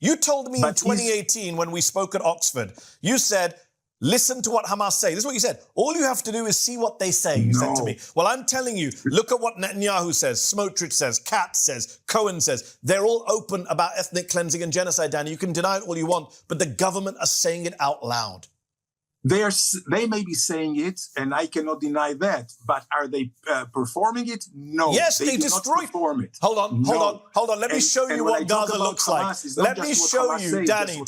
You told me But in 2018 when we spoke at Oxford, you said, listen to what Hamas say. This is what you said. All you have to do is see what they say, you said to me. Well, I'm telling you, look at what Netanyahu says, Smotrich says, Katz says, Cohen says. They're all open about ethnic cleansing and genocide, Danny. You can deny it all you want, but the government are saying it out loud. They may be saying it, and I cannot deny that. But are they performing it? No. Yes, they destroyed. Perform it. Hold on. Let me show you what Gaza looks like. Let me show you, Danny.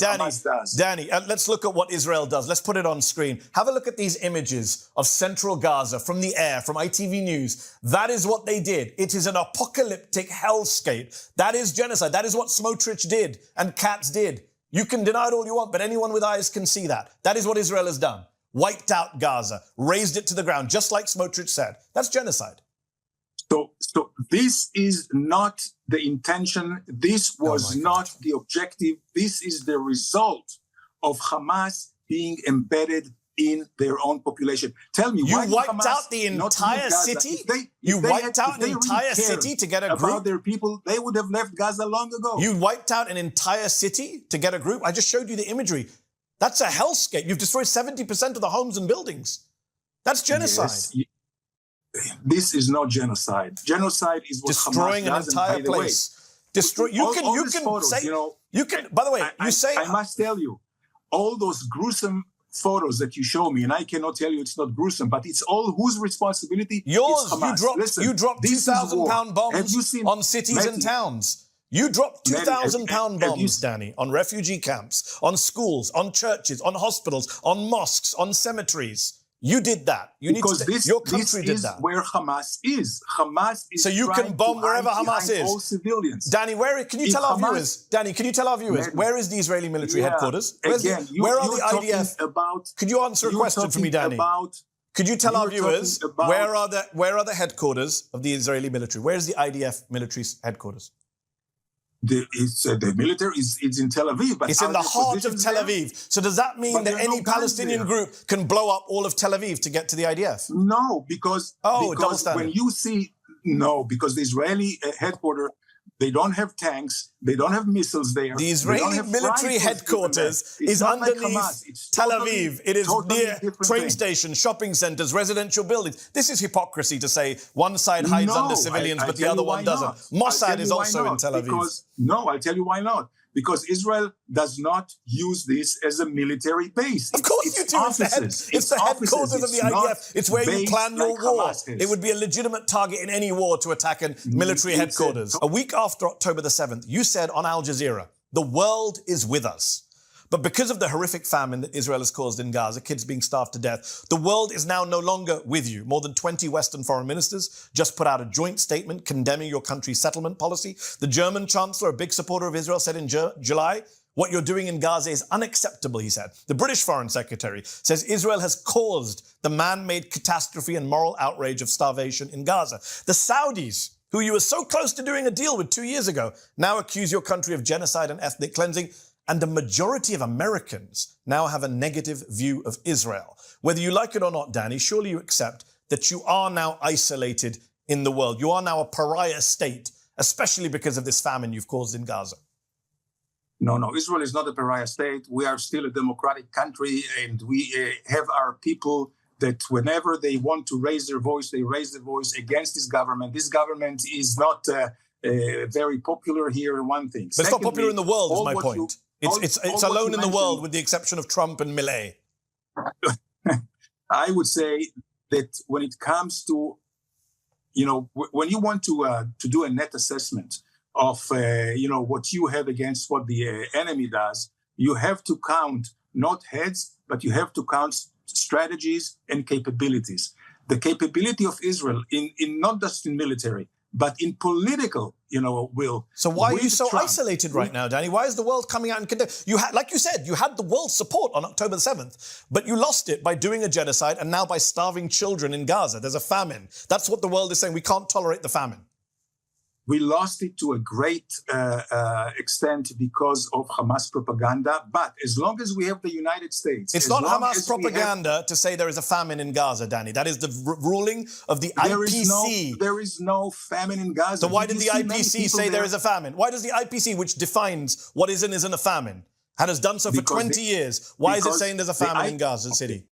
Let's look at what Israel does. Let's put it on screen. Have a look at these images of central Gaza from the air, from ITV News. That is what they did. It is an apocalyptic hellscape. That is genocide. That is what Smotrich did and Katz did. You can deny it all you want, but anyone with eyes can see that. That is what Israel has done. Wiped out Gaza, razed it to the ground, just like Smotrich said. That's genocide. So this is not the intention. This was not the objective. This is the result of Hamas being embedded in their own population. Tell me, why you wiped out the entire city? You wiped out an entire city to get a group? About their people, they would have left Gaza long ago. You wiped out an entire city to get a group? I just showed you the imagery. That's a hellscape. You've destroyed 70% of the homes and buildings. That's genocide. Yes. This is not genocide. Genocide is what destroying Hamas an entire place. Destroy. You can say. You can. By the way, you say. I must tell you, all those gruesome photos that you show me, and I cannot tell you it's not gruesome, but it's all whose responsibility? Yours. It's Hamas. You dropped 2,000-pound bombs on cities Mehdi, and towns. You dropped 2,000-pound bombs, Danny, on refugee camps, on schools, on churches, on hospitals, on mosques, on cemeteries. You did that. Your country did that. Where Hamas is. Hamas is. So you can bomb wherever Hamas is. All civilians. Danny, can you tell our viewers? Danny, can you tell our viewers where is the Israeli military headquarters? Where are the IDF? Could you answer a question for me, Danny? Could you tell our viewers where are the headquarters of the Israeli military? Where is the IDF military headquarters? The military is in Tel Aviv. But it's in the heart of Tel Aviv. So does that mean that any Palestinian group can blow up all of Tel Aviv to get to the IDF? No, because when you see... No, because the Israeli headquarters, they don't have tanks, they don't have missiles there. The Israeli military headquarters is underneath Tel Aviv. It is near train stations, shopping centers, residential buildings. This is hypocrisy to say one side hides under civilians, but the other one doesn't. Mossad is also in Tel Aviv. I'll tell you why not. Because Israel does not use this as a military base. Of course you do. It's the headquarters of the IDF. It's where you plan your war. It would be a legitimate target in any war to attack a military headquarters. A week after October the 7th, you said on Al Jazeera, the world is with us. But because of the horrific famine that Israel has caused in Gaza, kids being starved to death, the world is now no longer with you. More than 20 Western foreign ministers just put out a joint statement condemning your country's settlement policy. The German chancellor, a big supporter of Israel, said in July, what you're doing in Gaza is unacceptable, he said. The British foreign secretary says Israel has caused the man-made catastrophe and moral outrage of starvation in Gaza. The Saudis, who you were so close to doing a deal with 2 years ago, now accuse your country of genocide and ethnic cleansing. And the majority of Americans now have a negative view of Israel. Whether you like it or not, Danny, surely you accept that you are now isolated in the world. You are now a pariah state, especially because of this famine you've caused in Gaza. No, Israel is not a pariah state. We are still a democratic country, and we have our people that whenever they want to raise their voice, they raise their voice against this government. This government is not very popular here, one thing. But it's not popular in the world, is my point. It's alone in the world, with the exception of Trump and Millet. I would say that when it comes to, when you want to do a net assessment of, what you have against what the enemy does, you have to count not heads, but you have to count strategies and capabilities. The capability of Israel in not just in military, but in political, will. So why are you so isolated right now, Danny? Why is the world coming out and condemn? Like you said, you had the world's support on October the 7th, but you lost it by doing a genocide and now by starving children in Gaza. There's a famine. That's what the world is saying. We can't tolerate the famine. We lost it to a great extent because of Hamas propaganda. But as long as we have the United States... It's not Hamas propaganda to say there is a famine in Gaza, Danny. That is the ruling of the IPC. There is no famine in Gaza. So why did the IPC say there is a famine? Why does the IPC, which defines what is and isn't a famine, and has done so for 20 years, why is it saying there's a famine in Gaza City?